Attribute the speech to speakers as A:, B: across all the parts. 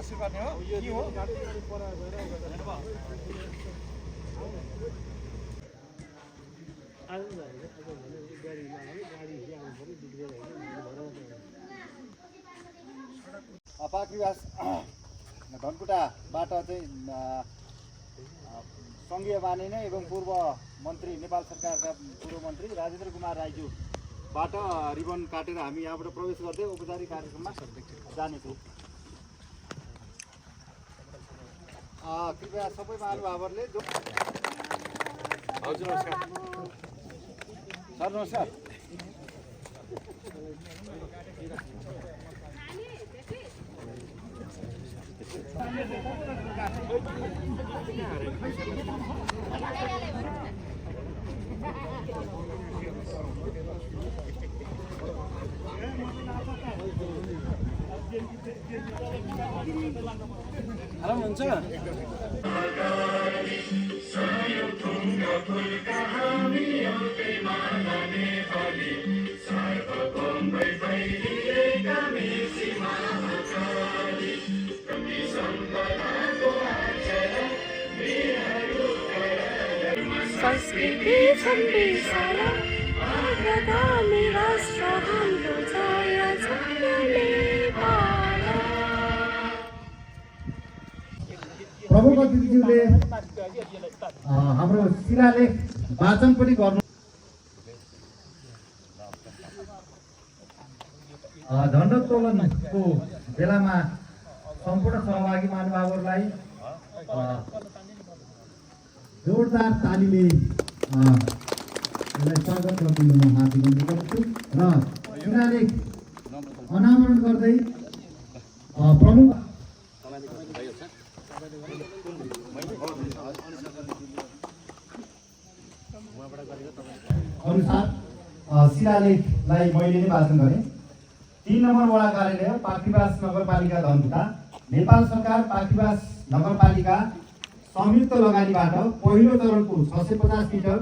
A: बस्नु पर्ने हो के हो
B: पाखरीवास धनकुटाबाट चाहिँ सङ्घीय बानी एवं पूर्व मन्त्री नेपाल सरकारका पूर्व मन्त्री राजेन्द्र कुमार राईज्यूबाट रिबन काटेर हामी यहाँबाट प्रवेश गर्दै औपचारिक कार्यक्रममा जानेछौँ। कृपया सबै महानुभावहरूले जो
A: हजुर नमस्कार
B: सर नमस्कार आराम हुन्छ
C: संस्कृति छन्दिसाला आगामी राष्ट्र हाम्रो जय जय नेपाल।
B: प्रमुख अतिथिज्यूले हाम्रो शिलालेख वाचन पनि गर्नु झण्डोत्तोलनको बेलामा सम्पूर्ण सहभागी महानुभावहरूलाई जोरदार तालीले यसलाई स्वागत गरिदिनु म हार्दिक अनुरोध गर्छु र शिलालेख अनावरण गर्दै प्रमुख अनुसार शिलालेखलाई मैले नै वाचन गरेँ। 3 नम्बर वडा कार्यालय पाखरीवास नगरपालिका धनकुटा नेपाल सरकार पाखरीवास नगरपालिका संयुक्त लगानीबाट पहिलो चरणको 650 मिटर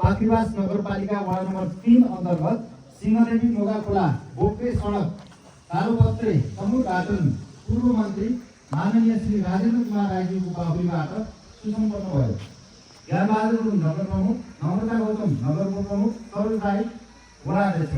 B: पाखरीवास नगरपालिका वडा नम्बर 3 अन्तर्गत सिंहदेवी मोगाखोला बोक्रे सडक कालोपत्रे समूह घाटन पूर्व मन्त्री माननीय श्री राजेन्द्र कुमार राईज्यूको बाहुलीबाट सुसम्पन्न भयो। ज्ञानबहादुर गुरुङ नगर प्रमुख, नम्रता गौतम नगर प्रमुख, सरोज राई वडा अध्यक्ष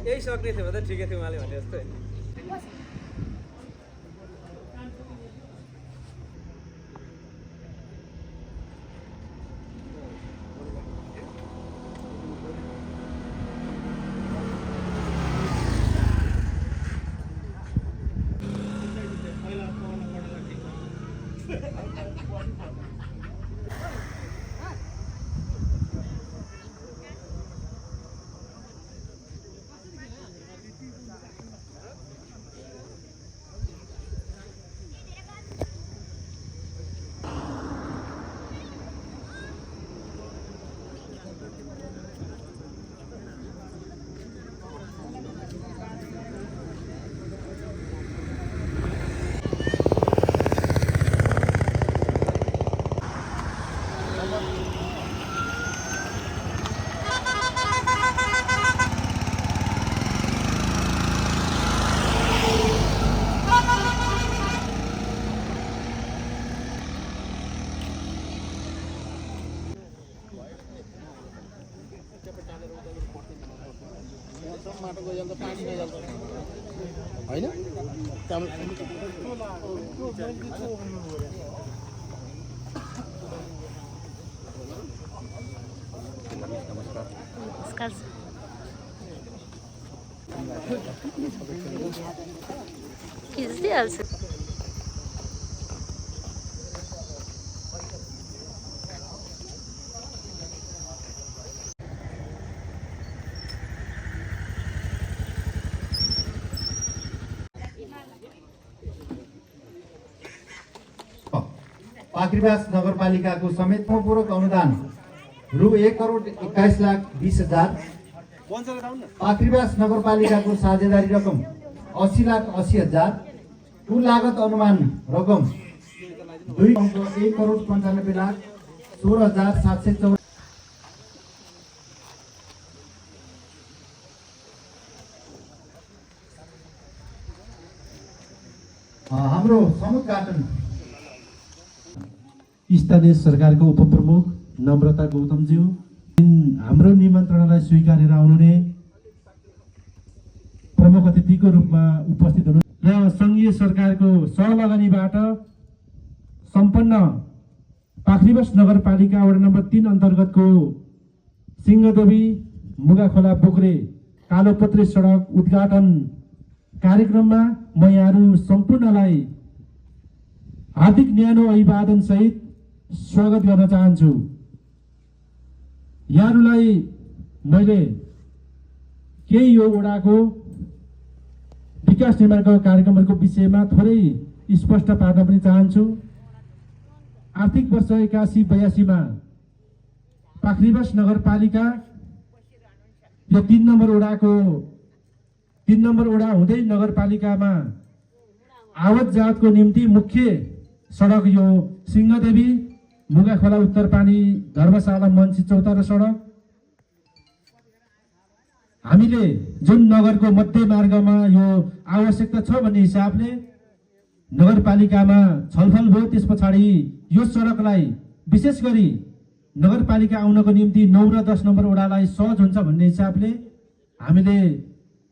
A: यही सक्ने थियो भने त ठिकै थियो उहाँले भने जस्तो
C: नमस्कार खिच्दिहाल्छु।
B: पाखरीबास नगरपालिकाको समेतपूर्वक अनुदान रु 1,21,20,000। पाखरीबास नगरपालिकाको साझेदारी रकम 80,80,000। कुल लागत अनुमान रकम 2,1,95,16,714। हाम्रो समुद्घाटन
D: स्थानीय सरकारको उपप्रमुख नम्रता गौतमज्यू, हाम्रो निमन्त्रणालाई स्वीकारेर आउनुहुने प्रमुख अतिथिको रूपमा उपस्थित हुनु र सङ्घीय सरकारको सहलगानीबाट सम्पन्न पाखरीबास नगरपालिका वडा नम्बर 3 अन्तर्गतको सिंहदेवी मुगाखोला बोक्रे कालोपत्रे सडक उद्घाटन कार्यक्रममा म यहाँहरू सम्पूर्णलाई हार्दिक न्यानो अभिवादन सहित स्वागत गर्न चाहन्छु। यहाँहरूलाई मैले केही यो वडाको विकास निर्माणको कार्यक्रमहरूको विषयमा थोरै स्पष्ट पार्न पनि चाहन्छु। आर्थिक वर्ष 81-82 पाखरीबास नगरपालिका यो 3 नम्बर वडा हुँदै नगरपालिकामा आवत जावतको निम्ति मुख्य सडक यो सिंहदेवी मुगाखोला उत्तरपानी धर्मशाला मन्सी चौतारा सडक हामीले जुन नगरको मध्य मार्गमा यो आवश्यकता छ भन्ने हिसाबले नगरपालिकामा छलफल भयो। त्यस पछाडि यो सडकलाई विशेष गरी नगरपालिका आउनको निम्ति 9 र 10 नम्बर वडालाई सहज हुन्छ भन्ने हिसाबले हामीले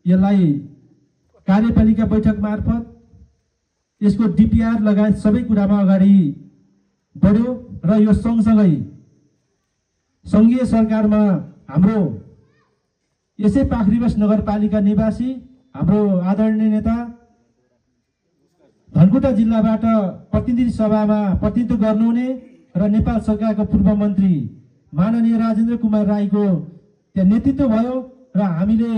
D: यसलाई कार्यपालिका बैठक मार्फत यसको डिपिआर लगायत सबै कुरामा अगाडि बढ्यो र यो सँगसँगै सङ्घीय सरकारमा हाम्रो यसै पाखरीबास नगरपालिका निवासी हाम्रो आदरणीय नेता धनकुटा जिल्लाबाट प्रतिनिधि सभामा प्रतिनिधित्व गर्नुहुने र नेपाल सरकारको पूर्व मन्त्री माननीय राजेन्द्र कुमार राईको त्यहाँ नेतृत्व भयो र हामीले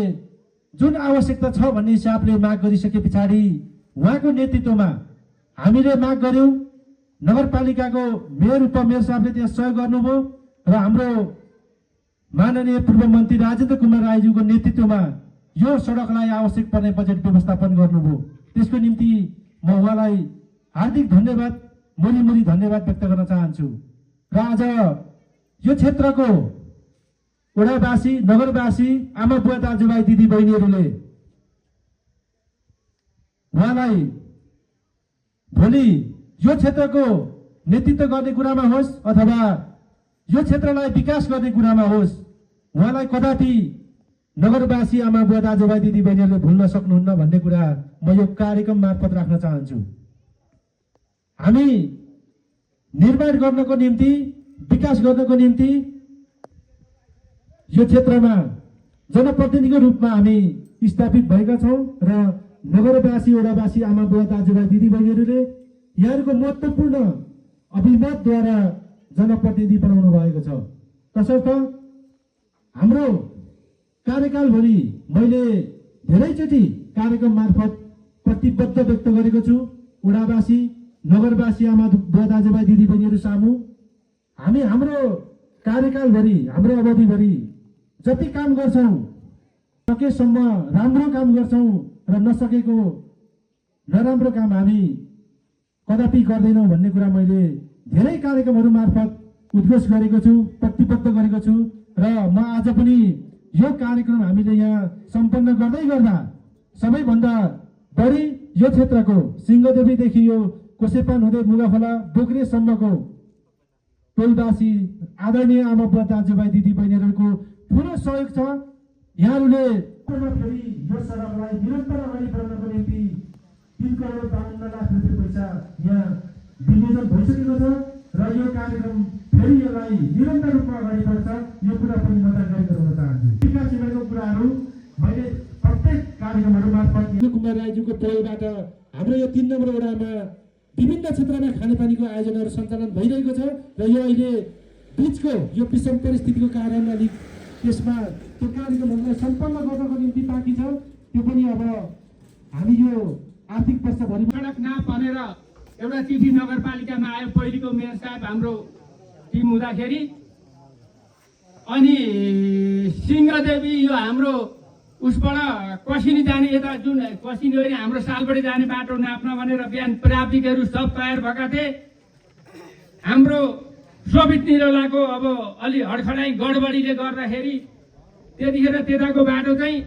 D: जुन आवश्यकता छ भन्ने हिसाबले माग गरिसके पछाडि उहाँको नेतृत्वमा हामीले माग गर्यौं। नगरपालिकाको मेयर उपमेयर साहबले त्यहाँ सहयोग गर्नुभयो र हाम्रो माननीय पूर्व मन्त्री राजेन्द्र कुमार राईज्यूको नेतृत्वमा यो सडकलाई आवश्यक पर्ने बजेट व्यवस्थापन गर्नुभयो। त्यसको निम्ति म उहाँलाई हार्दिक धन्यवाद मुरी धन्यवाद व्यक्त गर्न चाहन्छु। र आज यो क्षेत्रको वडावासी नगरवासी आमा बुवा दाजुभाइ दिदी बहिनीहरूले उहाँलाई भोलि यो क्षेत्रको नेतृत्व गर्ने कुरामा होस् अथवा यो क्षेत्रलाई विकास गर्ने कुरामा होस् उहाँलाई कदापि नगरवासी आमा बुवा दाजुभाइ दिदी बहिनीहरूले भुल्न सक्नुहुन्न भन्ने कुरा म यो कार्यक्रम मार्फत राख्न चाहन्छु। हामी निर्माण गर्नको निम्ति विकास गर्नको निम्ति यो क्षेत्रमा जनप्रतिनिधिको रूपमा हामी स्थापित भएका छौं र नगरवासी वडावासी आमा बुवा दाजुभाइ दिदी बहिनीहरूले यहाँको महत्त्वपूर्ण अभिमतद्वारा जनप्रतिनिधि बनाउनु भएको छ। तसर्थ हाम्रो कार्यकालभरि मैले धेरैचोटि कार्यक्रम मार्फत प्रतिबद्ध व्यक्त गरेको छु। वडावासी नगरवासी आमा बुवा दाजुभाइ दिदी बहिनीहरू सामु हामी हाम्रो कार्यकालभरि हाम्रो अवधिभरि जति काम गर्छौं सकेसम्म राम्रो काम गर्छौं र नसकेको नराम्रो काम हामी कदापि गर्दैनौं भन्ने कुरा मैले धेरै कार्यक्रमहरू मार्फत उद्घोष गरेको छु, प्रतिबद्ध गरेको छु र म आज पनि यो कार्यक्रम हामीले यहाँ सम्पन्न गर्दै गर्दा सबैभन्दा बढी यो क्षेत्रको सिंहदेवीदेखि यो कोसेपान हुँदै मुगाखोला बोक्रेसम्मको टोलवासी आदरणीय आमा बुवा दाजुभाइ दिदी बहिनीहरूको ठूलो सहयोग छ। यहाँहरूले फेरि यो सडकलाई निरन्तर अगाडि बढाउनको निम्ति 3,52 लाख रुपियाँ पैसा यहाँ विनियोजन भइसकेको छ र यो कार्यक्रम फेरि यसलाई निरन्तर रूपमा अगाडि बढ्छ यो कुरा पनि म जानकारी गराउन चाहन्छु। विकास निर्माणको कुराहरू मैले प्रत्येक कार्यक्रमहरू मार्फत कुमार राईज्यूको पहलबाट हाम्रो यो 3 नम्बर वडामा विभिन्न क्षेत्रमा खानेपानीको आयोजनाहरू सञ्चालन भइरहेको छ र यो अहिले बीचको यो विषम परिस्थितिको कारण अलिक त्यसमा त्यो कार्यक्रमहरूलाई सम्पन्न गर्नको निम्ति बाँकी छ। त्यो पनि अब हामी यो आर्थिक वर्षभरि
E: सडक नपानेर एउटा चिठी नगरपालिकामा आयो पहिलेको मेयर साहब हाम्रो टिम हुँदाखेरि। अनि सिंहदेवी यो हाम्रो उसबाट कसिनी जाने यता जुन कसिनी होइन हाम्रो सालबाट जाने बाटो नाप्न भनेर बिहान प्राविधिकहरू सब तयार भएका थिए। हाम्रो सोभित निरौलाको अब अलि हडखडाइ गडबडीले गर्दाखेरि त्यतिखेर त्यताको बाटो चाहिँ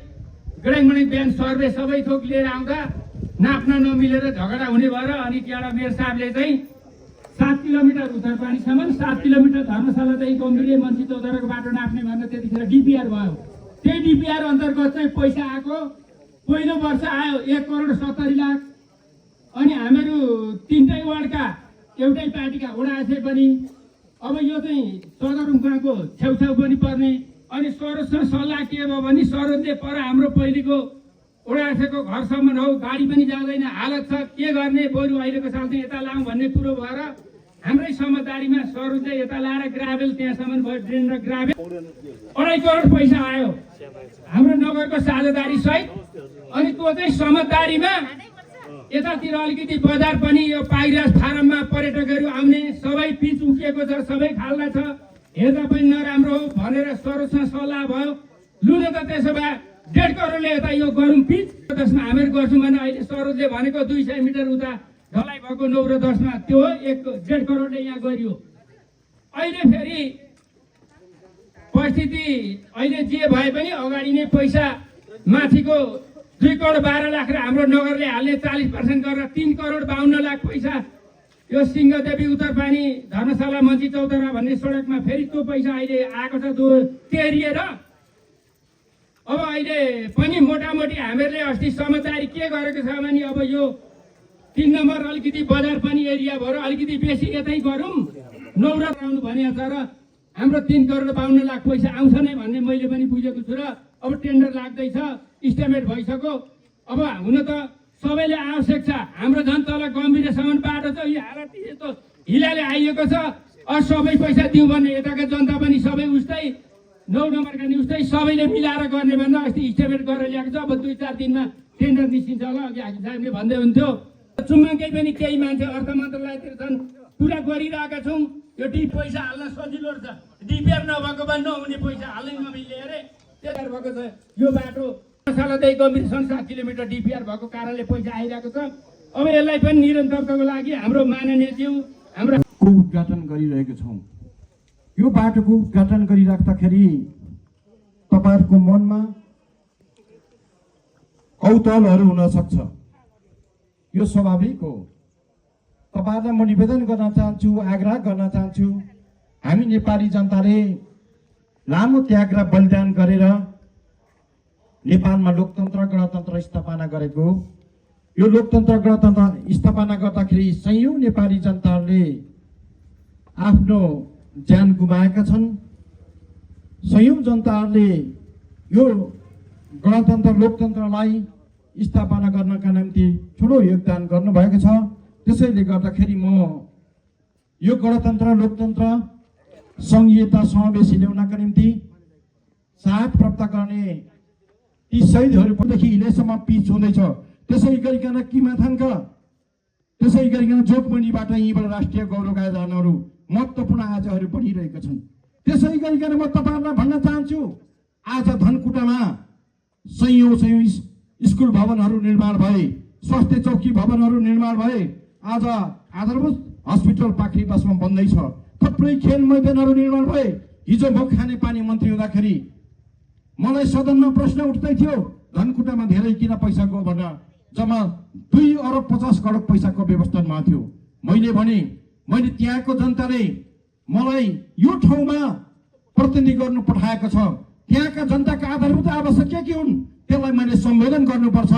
E: गडाङमडाङ बिहान सर्वे सबै थोक लिएर आउँदा नाप्न नमिलेर झगडा हुने भएर अनि त्यहाँबाट मेयर साहबले चाहिँ 7 किलोमिटर उत्तरपानीसम्म 7 किलोमिटर धर्मशालादेखि गम्भीर मन्त्री चौधरीको बाटो नाप्ने भनेर त्यतिखेर डिपिआर भयो। त्यही डिपिआर अन्तर्गत चाहिँ पैसा आएको पहिलो वर्ष आयो 1,70,00,000। अनि हामीहरू 3टै वार्डका एउटै पार्टीका वडा अध्यक्ष पनि अब यो चाहिँ सदरमुकामको छेउछाउ पनि पर्ने। अनि सरोजसँग सल्लाह के भयो भने सरोजले पर हाम्रो पहिलेको वडा अध्यक्षको घरसम्म हो, गाडी पनि जाँदैन, हालत छ, के गर्ने, बरु अहिलेको साल चाहिँ यता लाउँ भन्ने कुरो भएर हाम्रै समझदारीमा सरोजले यता लाएर ग्राभेल त्यहाँसम्म भयो, ड्रेन र ग्राभेल 2.5 करोड पैसा आयो हाम्रो नगरको साझेदारी सहित। अनि त्यो चाहिँ समझदारीमा यतातिर अलिकति बजार पनि यो पाइराज फारममा पर्यटकहरू आउने सबै पिच उकिएको छ, सबै खाल्डा छ, हेर्दा पनि नराम्रो हो भनेर सरोजसँग सल्लाह भयो। लु न त त्यसो भए 1.5 करोडले यता यो गरौँ पिच, त्यसमा हामीहरू गर्छौँ भने अहिले सरोजले भनेको 200 मिटर उता ढलाइ भएको 9 र 10मा त्यो 1.5 करोडले यहाँ गरियो। अहिले फेरि परिस्थिति अहिले जे भए पनि अगाडि नै पैसा माथिको 2 करोड 12 लाख र हाम्रो नगरले हाल्ने 40% गरेर 3 करोड 52 लाख पैसा यो सिंहदेवी उत्तरपानी धर्मशाला मन्त्री चौधरा भन्ने सडकमा फेरि त्यो पैसा अहिले आएको छ तेरिएर। अब अहिले पनि मोटामोटी हामीहरूले अस्ति समझदारी के गरेको छ भने अब यो 3 नम्बर अलिकति बजार पनि एरिया भएर अलिकति बेसी यतै गरौँ, नौरथ आउनु भनेको छ र हाम्रो 3 करोड 52 लाख पैसा आउँछ नै भन्ने मैले पनि बुझेको छु। र अब टेन्डर लाग्दैछ, इस्टिमेट भइसक्यो। अब हुन त सबैले आवश्यक छ, हाम्रो झन् तल गम्भीरसम्म बाटो छ, यो हालत यस्तो हिलाले आइएको छ। अब सबै पैसा दिउँ भने यताका जनता पनि सबै उस्तै 9 नम्बरका नि उस्तै सबैले मिलाएर गर्ने भनेर अस्ति इस्टिमेट गरेर ल्याएको छ। अब 2-4 दिनमा टेन्डर निस्किन्छ होला। अघि हाकिम साहबले भन्दै हुन्थ्यो चुम्माकै पनि केही मान्छे अर्थ मन्त्रालयतिर छन्, पुरा गरिरहेका छौँ। यो डिप पैसा हाल्न सजिलो छ, डिपिआर नभएको भए नहुने पैसा हाल्नै नमिल्ने अरे त्यही भएको छ। यो बाटो सालदेखि गम्भीरसम्म 7 किलोमिटर डिपिआर भएको कारणले पैसा आइरहेको छ। अब यसलाई पनि निरन्तरताको लागि हाम्रो माननीय ज्यू हाम्रो
D: उद्घाटन गरिरहेको छौँ। यो बाटोको उद्घाटन गरिराख्दाखेरि तपाईँहरूको मनमा कौतूहलहरू हुन सक्छ, यो स्वाभाविक हो। तपाईँहरूलाई म निवेदन गर्न चाहन्छु, आग्रह गर्न चाहन्छु, हामी नेपाली जनताले लामो त्याग र बलिदान गरेर नेपालमा लोकतन्त्र गणतन्त्र स्थापना गरेको। यो लोकतन्त्र गणतन्त्र स्थापना गर्दाखेरि सयौं नेपाली जनताहरूले आफ्नो ज्यान गुमाएका छन्। सयौं जनताहरूले यो गणतन्त्र लोकतन्त्रलाई स्थापना गर्नका निम्ति ठुलो योगदान गर्नुभएको छ। त्यसैले गर्दाखेरि म यो गणतन्त्र लोकतन्त्र संघीयता समावेशी ल्याउनका निम्ति साथ प्राप्त गर्ने ती शहीदहरूदेखि हिलेसम्म पिच हुँदैछ। त्यसै गरिकन किमाथानका, त्यसै गरिकन जोगमणीबाट यहीँबाट राष्ट्रिय गौरवका यानहरू महत्त्वपूर्ण आजहरू बढिरहेका छन्। त्यसै गरिकन म तपाईँहरूलाई भन्न चाहन्छु, आज धनकुटामा सयौं स्कुल भवनहरू निर्माण भए, स्वास्थ्य चौकी भवनहरू निर्माण भए, आज आधारभूत हस्पिटल पाखरीबासमा बन्दैछ, थुप्रै खेल मैदानहरू निर्माण भए। हिजो म खानेपानी मन्त्री हुँदाखेरि मलाई सदनमा प्रश्न उठ्दै थियो, धनकुटामा धेरै किन पैसा गयो भनेर। जम्मा 2 अरब 50 करोड पैसाको व्यवस्थामा थियो। मैले त्यहाँको जनताले मलाई यो ठाउँमा प्रतिनिधि गर्नु पठाएको छ। त्यहाँका जनताका आधारभूत आवश्यकता के हुन् त्यसलाई मैले सम्बोधन गर्नुपर्छ।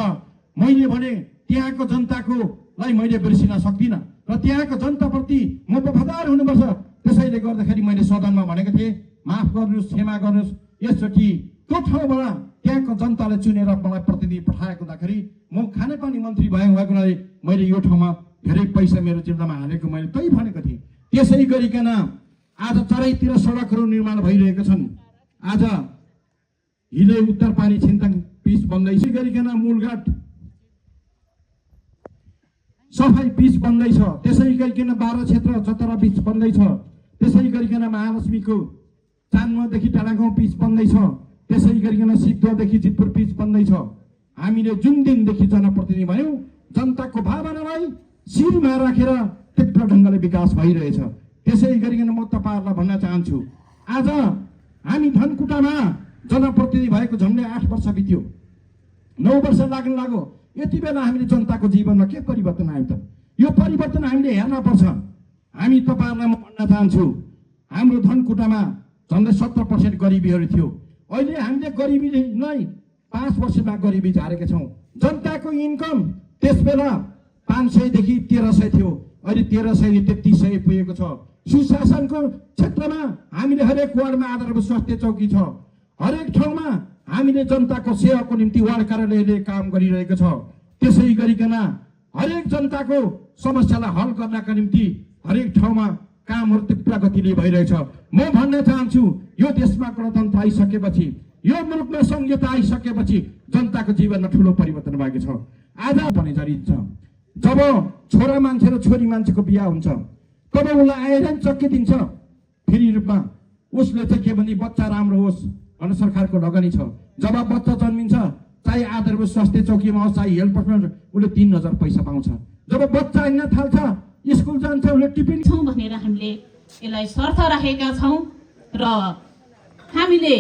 D: मैले भने त्यहाँको जनताकोलाई मैले बिर्सिन सक्दिनँ र त्यहाँको जनताप्रति म वफादार हुनुपर्छ। त्यसैले गर्दाखेरि मैले सदनमा भनेको थिएँ, माफ गर्नुहोस्, क्षमा गर्नुहोस्, यसचोटि त्यो ठाउँबाट त्यहाँको जनताले चुनेर मलाई प्रतिनिधि पठाएको हुँदाखेरि म खानेपानी मन्त्री भएको हुनाले मैले यो ठाउँमा धेरै पैसा मेरो जिल्लामा हालेको मैले त्यही भनेको थिएँ। त्यसै गरिकन आज चारैतिर सडकहरू निर्माण भइरहेका छन्। आज हिले उत्तरपानी छिन्ताङ पिच बन्दैछ गरिकन मूलघाट सफाई पिच बन्दैछ, त्यसै गरिकन 12 क्षेत्र चतरा पिच बन्दैछ, त्यसै गरिकन महालक्ष्मीको चान्मदेखि डाँडागाउँ पिच बन्दैछ, त्यसै गरिकन सिद्धदेखि जितपुर पिच बन्दैछ। हामीले जुन दिनदेखि जनप्रतिनिधि भयौँ जनताको भावनालाई शिरमा राखेर तीव्र ढङ्गले विकास भइरहेछ। त्यसै गरिकन म तपाईँहरूलाई भन्न चाहन्छु, आज हामी धनकुटामा जनप्रतिनिधि भएको झन्डै 8 वर्ष बित्यो, 9 वर्ष लाग्न लाग्यो। यति बेला हामीले जनताको जीवनमा के परिवर्तन आयो त? यो परिवर्तन हामीले हेर्न पर्छ। हामी तपाईँहरूलाई म भन्न चाहन्छु, हाम्रो धनकुटामा झन्डै 70% गरिबीहरू थियो। अहिले हामीले गरिबी नै 5 वर्षमा गरिबी झारेका छौँ। जनताको इन्कम त्यस बेला 500 देखि 1300 थियो, अहिले 1300 देखि 3300 पुगेको छ। सुशासनको क्षेत्रमा हामीले हरेक वार्डमा आधारभूत स्वास्थ्य चौकी छ, हरेक ठाउँमा हामीले जनताको सेवाको निम्ति वार्ड कार्यालयले काम गरिरहेको छ। त्यसै गरिकन हरेक जनताको समस्यालाई हल गर्नका निम्ति हरेक ठाउँमा कामहरू तीव्र गतिले भइरहेछ। म भन्न चाहन्छु, यो देशमा गणतन्त्र आइसकेपछि, यो मुलुकमा संहिता आइसकेपछि जनताको जीवनमा ठुलो परिवर्तन भएको छ। आज पनि जरिन्छ, जब छोरा मान्छे र छोरी मान्छेको बिहा हुन्छ तब उसलाई आइरन चक्की दिन्छ फ्री रूपमा। उसले चाहिँ के भने बच्चा राम्रो होस् भनेर सरकारको लगानी छ। जब बच्चा जन्मिन्छ, चाहे आधारभूत स्वास्थ्य चौकीमा होस् चाहे हेल्थ पोस्टमा, उसले 3000 पैसा पाउँछ। जब बच्चा हिँड्न थाल्छ, स्कुल जान्छ, उसले टिफिन
F: छौँ भनेर हामीले यसलाई शर्त राखेका छौँ र हामीले